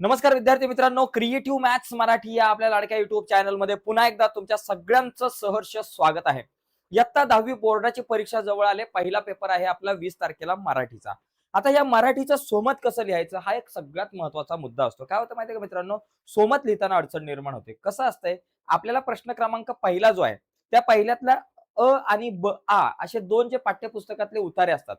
नमस्कार विद्यार्थी मित्रांनो, क्रिएटिव्ह मॅथ्स मराठी या आपल्या लाडक्या युट्यूब चॅनलमध्ये पुन्हा एकदा तुमच्या सगळ्यांचं सहर्ष स्वागत आहे. इयत्ता 10वी बोर्डाची परीक्षा जवळ आले. पहिला पेपर आहे आपला 20 तारखेला मराठीचा. आता या मराठीचं सोमत कसं लिहायचं हा एक सगळ्यात महत्त्वाचा मुद्दा असतो. काय होतं माहितीये का मित्रांनो, सोमत लिहिताना अडचण निर्माण होते. कसं असतंय, आपल्याला प्रश्न क्रमांक पहिला जो आहे, त्या पहिल्यातला अ आणि ब आ असे दोन जे पाठ्यपुस्तकातले उतारे असतात,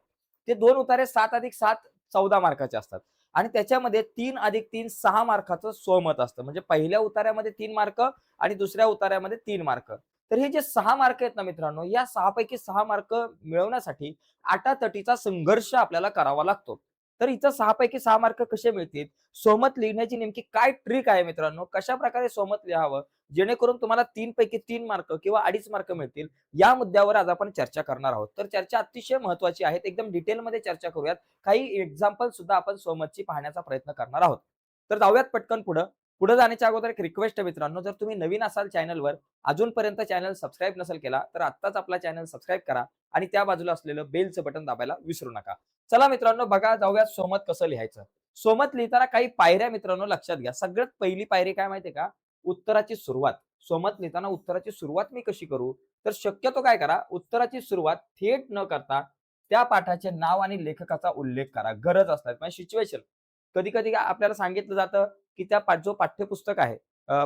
ते दोन उतारे 7+7 14 मार्काचे असतात. आणि त्याच्यामध्ये 3+3 6 मार्काचं स्वमत असतं. म्हणजे पहिल्या उतार्यामध्ये 3 मार्क आणि दुसऱ्या उतार्यामध्ये 3 मार्क. तर हे जे 6 मार्क आहेत ना मित्रांनो, या 6 पैकी 6 मार्क मिळवण्यासाठी आटातटीचा संघर्ष आपल्याला करावा लागतो. तर इथं 6 पैकी 6 मार्क कसे मिळतील? स्वमत लिहिण्याची नेमकी काय ट्रिक आहे मित्रांनो? कशाप्रकारे स्वमत लिहावं? जेणेकरून तुम्हाला 3 पैकी 3 मार्क किंवा 2.5 मार्क मिळतील. या मुद्द्यावर आज आपण चर्चा करणार आहोत. तर चर्चा अतिशय महत्त्वाची आहे. एकदम डिटेलमध्ये चर्चा करूयात. काही एक्झाम्पल सुद्धा आपण स्वमतची पाहण्याचा प्रयत्न करणार आहोत. तर जाऊयात पटकन पुढं. पुढे जाण्याच्या अगोदर एक रिक्वेस्ट आहे मित्रांनो, जर तुम्ही नवीन असाल चॅनलवर, अजूनपर्यंत चॅनल सबस्क्राईब नसेल केला, तर आत्ताच आपला चॅनल सबस्क्राईब करा आणि त्या बाजूला असलेलं बेलचं बटन दाबायला विसरू नका. चला मित्रांनो, बघा जाऊयात स्वमत कसं लिहायचं. स्वमत लिहिताना काही पायऱ्या मित्रांनो लक्षात घ्या. सगळ्यात पहिली पायरी काय माहितीये का? उत्तराची सुरुवात. स्वमत लिहिताना उत्तराची सुरुवात मी कशी करू? तर शक्यतो काय करा, उत्तराची सुरुवात थेट न करता त्या पाठाचे नाव आणि लेखकाचा उल्लेख करा. गरज असतात म्हणजे सिच्युएशन. कधी-कधी आपल्याला सांगितलं जातं, की जो पाठ्यपुस्तक आहे,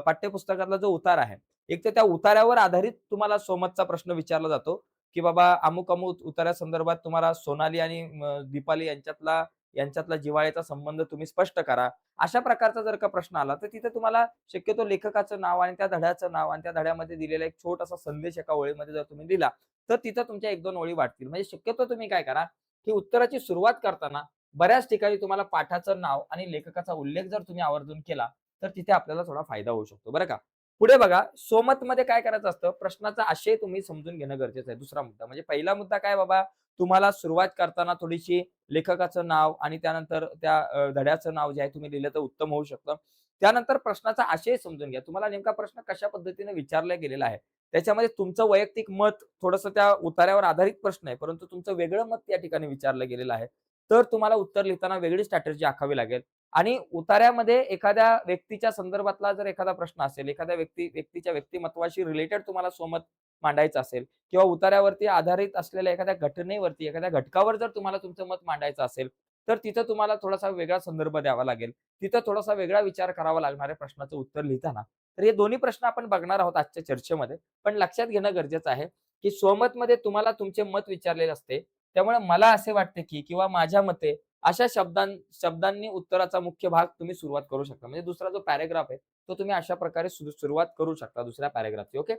पाठ्यपुस्तकातला जो उतारा आहे, एक तर त्या उतार्यावर आधारित तुम्हाला स्वमतचा प्रश्न विचारला जातो, की बाबा अमुक-अमुक उतार्यासंदर्भात तुम्हाला सोनाली आणि दीपाली यांच्यातला जिव्हाळ्याचा संबंध तुम्ही स्पष्ट करा. अशा प्रकारचा जर का प्रश्न आला, तर तिथे तुम्हाला शक्यतो लेखकाचं नाव आणि त्या धड्याचं नाव आणि त्या धड्यामध्ये दिलेला एक छोटासा संदेश एका ओळीमध्ये जर तुम्ही दिला, तर तिथं तुमच्या 1-2 ओळी वाढतील. म्हणजे शक्यतो तुम्ही काय करा, की उत्तराची सुरुवात करताना बऱ्याच ठिकाणी तुम्हाला पाठाचं नाव आणि लेखकाचा उल्लेख जर तुम्ही आवर्जून केला, तर तिथे आपल्याला थोडा फायदा होऊ शकतो, बरं का. पुढे बघा, सोमतमध्ये काय करायचं असतं, प्रश्नाचा आशय तुम्ही समजून घेणं गरजेचं आहे. दुसरा मुद्दा म्हणजे पहिला मुद्दा काय बाबा, तुम्हाला सुरुवात करताना थोडीशी लेखकाचं नाव आणि त्यानंतर त्या धड्याचं नाव जे आहे तुम्ही लिहिलं तर उत्तम होऊ शकतं. त्यानंतर प्रश्नाचा आशय समजून घ्या. तुम्हाला नेमका प्रश्न कशा पद्धतीने विचारला गेलेला आहे. त्याच्यामध्ये तुमचं वैयक्तिक मत थोडंसं त्या उतार्यावर आधारित प्रश्न आहे, परंतु तुमचं वेगळं मत या ठिकाणी विचारलं गेलेलं आहे. तर तुम्हाला उत्तर लिहिताना वेगळी स्ट्रॅटेजी आखावी लागेल आणि उतार्यामध्ये एखाद्या व्यक्तीच्या संदर्भातला जर एखादा प्रश्न असेल, एखाद्या व्यक्तीच्या व्यक्तिमत्त्वाशी रिलेटेड तुम्हाला स्वमत मांडायचं असेल किंवा उतार्यावरती आधारित असलेल्या एखाद्या घटनेवरती, एखाद्या घटकावर जर तुम्हाला तुमचं मत मांडायचं असेल, तर तिथं तुम्हाला थोडासा वेगळा संदर्भ द्यावा लागेल. तिथं थोडासा वेगळा विचार करावा लागणार आहे प्रश्नाचं उत्तर लिहिताना. तर हे दोन्ही प्रश्न आपण बघणार आहोत आजच्या चर्चेमध्ये. पण लक्षात घेणं गरजेचं आहे, की स्वमतमध्ये तुम्हाला तुमचे मत विचारलेले असते. त्यामुळे मला असे वाटते, की किंवा माझ्या मते अशा शब्दांनी उत्तराचा मुख्य भाग तुम्ही सुरुवात करू शकता. म्हणजे दुसरा जो पॅराग्राफ आहे, तो तुम्ही अशा प्रकारे सुरुवात करू शकता दुसऱ्या पॅराग्राफची. ओके.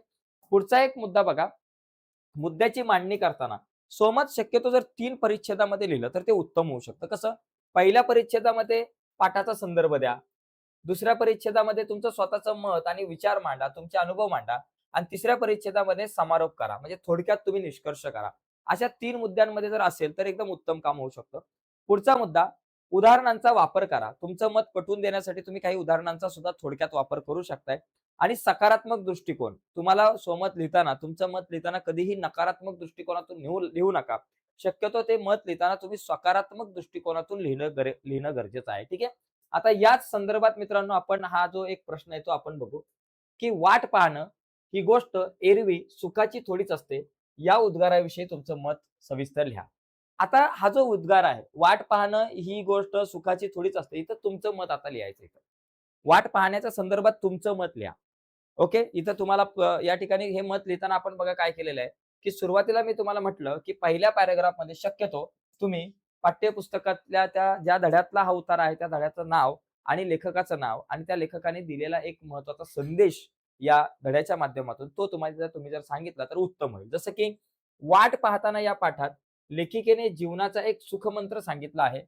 पुढचा एक मुद्दा बघा, मुद्द्याची मांडणी करताना स्वमत शक्यतो जर 3 परिच्छेदामध्ये लिहिलं तर ते उत्तम होऊ शकतं. कसं? पहिल्या परिच्छेदामध्ये पाठाचा संदर्भ द्या. दुसऱ्या परिच्छेदामध्ये तुमचं स्वतःचं मत आणि विचार मांडा, तुमचे अनुभव मांडा आणि तिसऱ्या परिच्छेदामध्ये समारोप करा. म्हणजे थोडक्यात तुम्ही निष्कर्ष करा. अशा 3 मुद्द्यांमध्ये जर असेल तर एकदम उत्तम काम होऊ शकतं. पुढचा मुद्दा, उदाहरणांचा वापर करा. तुमचं मत पटवून देण्यासाठी तुम्ही काही उदाहरणांचा सुद्धा थोडक्यात वापर करू शकताय. आणि सकारात्मक दृष्टिकोन. तुम्हाला स्वमत लिहिताना, तुमचं मत लिहिताना कधीही नकारात्मक दृष्टिकोनातून लिहू नका. शक्यतो ते मत लिहिताना तुम्ही सकारात्मक दृष्टिकोनातून लिहिणं गरजेचं आहे. ठीक आहे. आता याच संदर्भात मित्रांनो आपण हा जो एक प्रश्न आहे तो आपण बघू, की वाट पाहणं ही गोष्ट एरवी सुखाची थोडीच असते. या उद्गाराविषयी तुमचं मत सविस्तर लिहा. आता हा जो उद्गार आहे, वाट पाहणं ही गोष्ट सुखाची थोडीच असते. इथं तुमचं मत आता लिहायचं इथं. वाट पाहण्याच्या संदर्भात तुमचं मत लिहा. ओके. इथं तुम्हाला या ठिकाणी हे मत लिहिताना आपण बघा काय केलेलं आहे, की सुरुवातीला मी तुम्हाला म्हटलं, की पहिल्या पॅराग्राफमध्ये शक्यतो तुम्ही पाठ्यपुस्तकातल्या त्या ज्या धड्यातला हा उतारा आहे, त्या धड्याचं नाव आणि लेखकाचं नाव आणि त्या लेखकाने दिलेला एक महत्त्वाचा संदेश या धड्याच्या माध्यमातून तो तुम्ही जर सांगितला तर उत्तम होईल. जसं की वाट पाहताना या पाठात लेखिकेने जीवनाचा एक सुखमंत्र सांगितला आहे.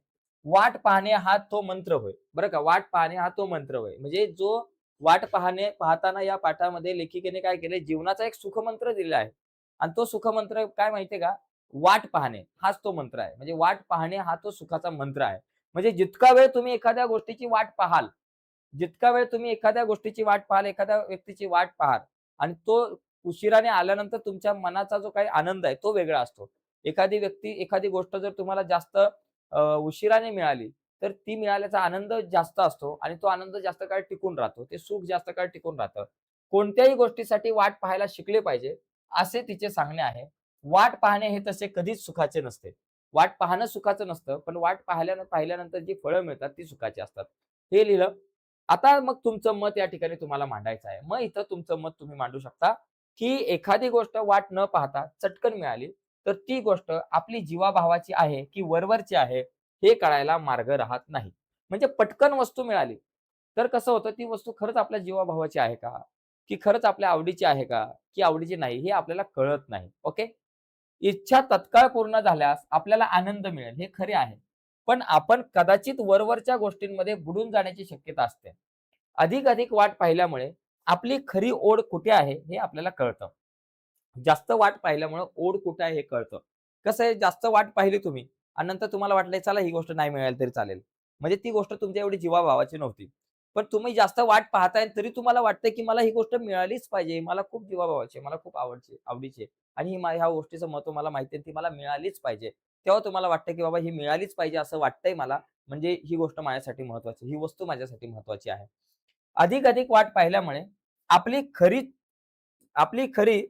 वाट पाहणे हा तो मंत्र होय. बरं का? वाट पाहणे हा तो मंत्र होय. म्हणजे जो पाहताना या पाठामध्ये लेखिकेने काय केलंय, जीवनाचा एक सुखमंत्र दिलेला आहे. आणि तो सुखमंत्र काय माहितीये का? वाट पाहणे हाच तो मंत्र आहे. म्हणजे वाट पाहणे हा तो सुखाचा मंत्र आहे. म्हणजे जितका वेळ तुम्ही एखाद्या गोष्टीची वाट पाहाल, जितका वेळ तुम्ही एखाद्या गोष्टीची वाट पाहाल, एखाद्या व्यक्तीची वाट पाहाल आणि तो उशिराने आल्यानंतर तुमच्या मनाचा जो काही आनंद आहे, तो वेगळा असतो. एखादी गोष्ट जर तुम्हाला जास्त उशिराने मिळाली, तर ती मिळाल्याचा आनंद जास्त असतो आणि तो आनंद जास्त काळ टिकून राहतो. ते सुख जास्त काळ टिकून राहतं. कोणत्याही गोष्टीसाठी वाट पाहायला शिकले पाहिजे, असे तिचे सांगणे आहे. वाट पाहणे हे तसे कधीच सुखाचे नसते. वाट पाहणं सुखाचं नसतं, पण वाट पाहिल्यानंतर जी फळं मिळतात ती सुखाची असतात. हे लिहिलं. आता मग तुमचं मत या ठिकाणी तुम्हाला मांडायचं आहे. मग इथं तुमचं मत तुम्ही मांडू शकता, की एखादी गोष्ट वाट न पाहता चटकन मिळाली, तर ती गोष्ट आपली जीवाभावाची आहे की वरवरची आहे, हे कळायला मार्ग राहत नाही. म्हणजे पटकन वस्तू मिळाली, तर कसं होतं ती वस्तू खरंच आपल्या जीवाभावाची आहे का? की खरंच आपल्या आवडीची आहे का? की आवडीची नाही हे आपल्याला कळत नाही. ओके. इच्छा तत्काळ पूर्ण झाल्यास आपल्याला आनंद मिळेल हे खरे आहे. पण आपण कदाचित वरवरच्या गोष्टींमध्ये बुडून जाण्याची शक्यता असते. अधिक वाट पाहिल्यामुळे आपली खरी ओढ कुठे आहे हे आपल्याला कळतं. जास्त वाट पाहिल्यामुळे ओढ कुठे आहे हे कळतं. कसं आहे जास्त वाट पाहिली तुम्ही आणि नंतर तुम्हाला वाटलंय चला ही गोष्ट नाही मिळाली तरी चालेल. म्हणजे ती गोष्ट तुमच्या एवढी जीवाभावाची नव्हती. पण तुम्ही जास्त वाट पाहताय तरी तुम्हाला वाटतंय, की मला ही गोष्ट मिळालीच पाहिजे. मला खूप जीवाभावाची आहे, मला खूप आवडीची आहे आणि ह्या गोष्टीचं महत्त्व मला माहिती आहे ती मला मिळालीच पाहिजे. तेव्हा तुम्हाला वाटतं, की बाबा ही मिळालीच पाहिजे असं वाटतंय मला. म्हणजे ही गोष्ट माझ्यासाठी महत्त्वाची, ही वस्तू माझ्यासाठी महत्त्वाची आहे. अधिक वाट पाहिल्यामुळे आपली खरी आपली खरी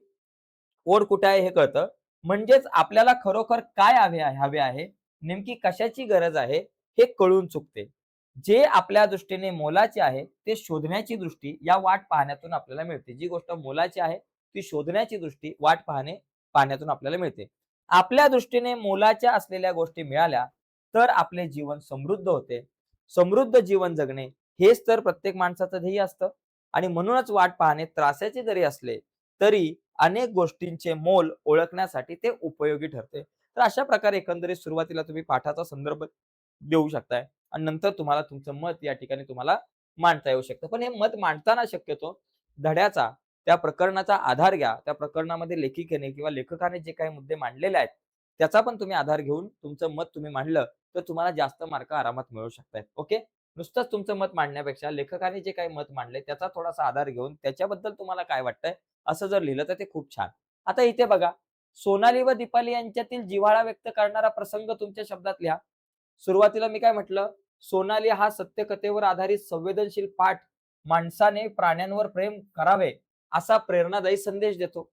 ओढ कुठे आहे हे कळतं. म्हणजेच आपल्याला खरोखर काय हवे आहे, नेमकी कशाची गरज आहे, हे कळून चुकते. जे आपल्या दृष्टीने मोलाचे आहे, ते शोधण्याची दृष्टी या वाट पाहण्यातून आपल्याला मिळते. जी गोष्ट मोलाची आहे, ती शोधण्याची दृष्टी वाट पाहण्यातून आपल्याला मिळते. आपल्या दृष्टीने मोलाच्या असलेल्या गोष्टी मिळाल्या, तर आपले जीवन समृद्ध होते. समृद्ध जीवन जगणे हेच तर प्रत्येक माणसाचं ध्येय असतं आणि म्हणूनच वाट पाहणे त्रासाचे जरी असले, तरी अनेक गोष्टींचे मोल ओळखण्यासाठी ते उपयोगी ठरते. तर अशा प्रकारे एकंदरीत सुरुवातीला तुम्ही पाठाचा संदर्भ देऊ शकताय आणि नंतर तुम्हाला तुमचं मत या ठिकाणी तुम्हाला मांडता येऊ शकतं. पण हे मत मांडताना शक्यतो धड्याचा, त्या प्रकरणाचा आधार घ्या. त्या प्रकरणामध्ये लेखिकेने किंवा लेखकाने जे काही मुद्दे मांडलेले आहेत, त्याचा पण तुम्ही आधार घेऊन तुमचं मत तुम्ही मांडलं, तर तुम्हाला जास्त मार्क आरामात मिळू शकतायत. ओके. नुसतंच तुमचं मत मांडण्यापेक्षा लेखकाने जे काही मत मांडलंय त्याचा थोडासा आधार घेऊन त्याच्याबद्दल तुम्हाला काय वाटतंय असं जर लिहिलं तर ते खूप छान. आता इथे बघा, सोनाली व दीपाली यांच्यातील जिव्हाळा व्यक्त करणारा प्रसंग तुमच्या शब्दात लिहा. सुरुवातीला मी काय म्हटलं, सोनाली हा सत्यकथेवर आधारित संवेदनशील पाठ माणसाने प्राण्यांवर प्रेम करावे असा प्रेरणादायी संदेश देतो.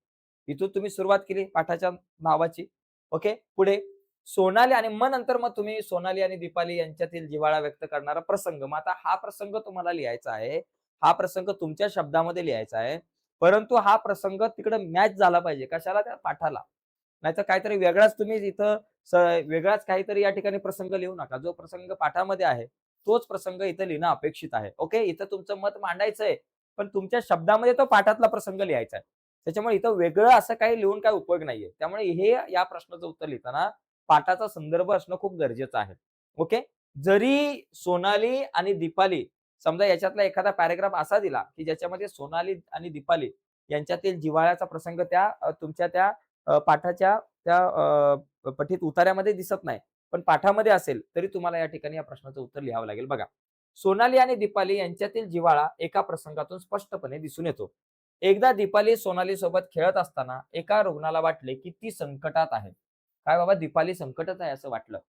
इथून तुम्ही सुरुवात केली पाठाच्या नावाची. ओके. पुढे सोनाली आणि मग तुम्ही सोनाली आणि दीपाली यांच्यातील जिव्हाळा व्यक्त करणारा प्रसंग. मग आता हा प्रसंग तुम्हाला लिहायचा आहे. हा प्रसंग तुमच्या शब्दामध्ये लिहायचा आहे. परंतु हा प्रसंग तिकडे मॅच झाला पाहिजे. कशाला? त्या पाठाला. नाहीतर काहीतरी वेगळाच तुम्ही इथं वेगळाच काहीतरी या ठिकाणी प्रसंग लिहू नका. जो प्रसंग पाठामध्ये आहे, तोच प्रसंग इथं लिहिणं अपेक्षित आहे. ओके. इथं तुमचं मत मांडायचंय, पण तुमच्या शब्दामध्ये तो पाठातला प्रसंग लिहायचा आहे. त्याच्यामुळे इथं वेगळं असं काही लिहून काही उपयोग नाहीये. त्यामुळे हे या प्रश्नाचं उत्तर लिहिताना पाठाचा संदर्भ असणं खूप गरजेचं आहे. ओके. जरी सोनाली आणि दीपाली समजा याच्यातला एखादा पॅराग्राफ असा दिला, की ज्याच्यामध्ये सोनाली आणि दीपाली यांच्यातील जिव्हाळ्याचा प्रसंग तुमच्या त्या पाठाच्या त्या पठित उतार्यामध्ये दिसत नाही. पण पाठामध्ये असेल, तरी तुम्हाला या ठिकाणी या प्रश्नाचं उत्तर लिहावं लागेल. बघा, सोनाली आणि दीपाली यांच्यातील जिव्हाळा एका प्रसंगातून स्पष्टपणे दिसून येतो. एकदा दीपाली सोनाली सोबत खेळत असताना एका रुग्णाला वाटले, की ती संकटात आहे. काय बाबा दीपाली संकटात आहे असं वाटलं.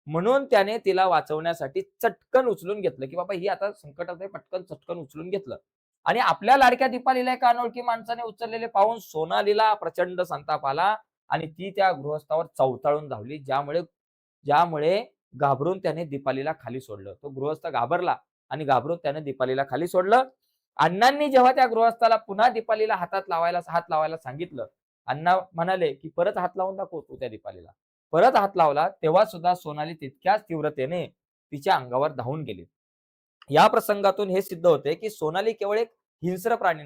म्हणून त्याने तिला वाचवण्यासाठी चटकन उचलून घेतलं, की बाबा ही आता संकटात आहे, पटकन चटकन उचलून घेतलं. आणि आपल्या लाडक्या दीपालीला एका अनोळखी माणसाने उचललेले पाहून सोनालीला प्रचंड संताप आला आणि ती त्या गृहस्थावर चवताळून धावली. ज्यामुळे ज्यामुळे घाबरून त्याने दीपालीला खाली सोडलं. तो गृहस्थ घाबरला आणि घाबरून त्याने दीपालीला खाली सोडलं. अण्णांनी जेव्हा त्या गृहस्थाला पुन्हा दीपालीला हात लावायला सांगितलं, अण्णा म्हणाले, की "परत हात लावून दाखव तू त्या दीपालीला." परत हात लावला तेव्हा सुद्धा सोनाली तितक्याच तीव्रतेने तिच्या अंगावर धावून गेली. या प्रसंगातून हे सिद्ध होते, की सोनाली केवळ एक हिंस्र प्राणी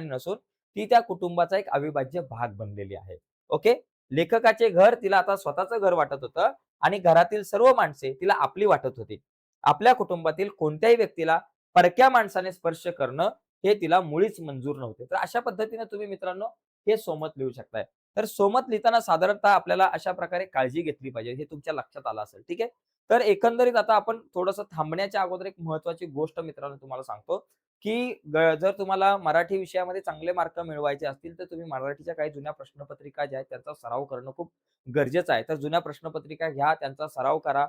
नसून ती त्या कुटुंबाचा एक अविभाज्य भाग बनलेली आहे. ओके. लेखकाचे घर तिला आता स्वतःचं घर वाटत होतं आणि घरातील सर्व माणसे तिला आपली वाटत होती. आपल्या कुटुंबातील कोणत्याही व्यक्तीला परक्या माणसाने स्पर्श करणं हे तिला मुळीच मंजूर नव्हते. तर अशा पद्धतीने तुम्ही मित्रांनो हे सोमत लिहू शकताय. तर सोमत लिहिताना साधारणतः आपल्याला अशा प्रकारे काळजी घेतली पाहिजे. हे तुमच्या लक्षात आलं असेल. ठीक आहे. तर एकंदरीत आता आपण थोडंसं थांबण्याच्या अगोदर एक महत्त्वाची गोष्ट मित्रांनो तुम्हाला सांगतो, की जर तुम्हाला मराठी विषयामध्ये चांगले मार्क मिळवायचे असतील, तर तुम्ही मराठीच्या काही जुन्या प्रश्नपत्रिका ज्या आहेत त्यांचा सराव करणं खूप गरजेचं आहे. तर जुन्या प्रश्नपत्रिका घ्या, त्यांचा सराव करा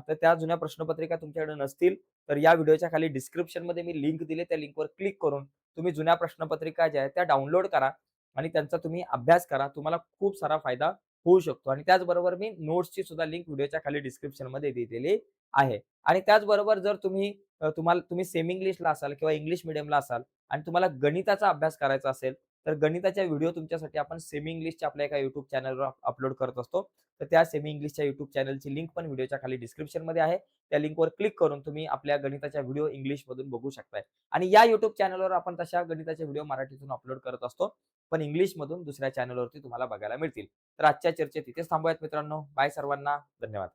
तर त्या जुन्या प्रश्नपत्रिका तुमच्याकडे नसतील, तर या व्हिडिओच्या खाली डिस्क्रिप्शनमध्ये मी लिंक दिली. त्या लिंकवर क्लिक करून तुम्ही जुन्या प्रश्नपत्रिका ज्या आहेत त्या डाउनलोड करा आणि त्यांचा तुम्ही अभ्यास करा. तुम्हाला खूप सारा फायदा होऊ शकतो आणि त्याचबरोबर मी नोट्सची सुद्धा लिंक व्हिडिओच्या खाली डिस्क्रिप्शनमध्ये दिलेली आहे. आणि त्याचबरोबर जर तुम्ही सेमी इंग्लिशला असाल किंवा इंग्लिश मीडियमला असाल आणि तुम्हाला गणिताचा अभ्यास करायचा असेल, तर गणिताच्या व्हिडिओ तुमच्यासाठी आपण सेमी इंग्लिशच्या आपल्या एका YouTube चॅनलवर अपलोड करत असतो. तर त्या सेमी इंग्लिशच्या YouTube चॅनलची लिंक पण व्हिडिओच्या खाली डिस्क्रिप्शनमध्ये आहे. त्या लिंकवर क्लिक करून तुम्ही आपल्या गणिताच्या व्हिडिओ इंग्लिशमधून बघू शकताय. आणि या YouTube चॅनलवर आपण तशा गणिताचे व्हिडिओ मराठीतून अपलोड करत असतो. पण इंग्लिशमधून दुसऱ्या चॅनलवरती तुम्हाला बघायला मिळतील. तर आजच्या चर्चेत इथेच थांबूयात मित्रांनो. बाय सर्वांना. धन्यवाद.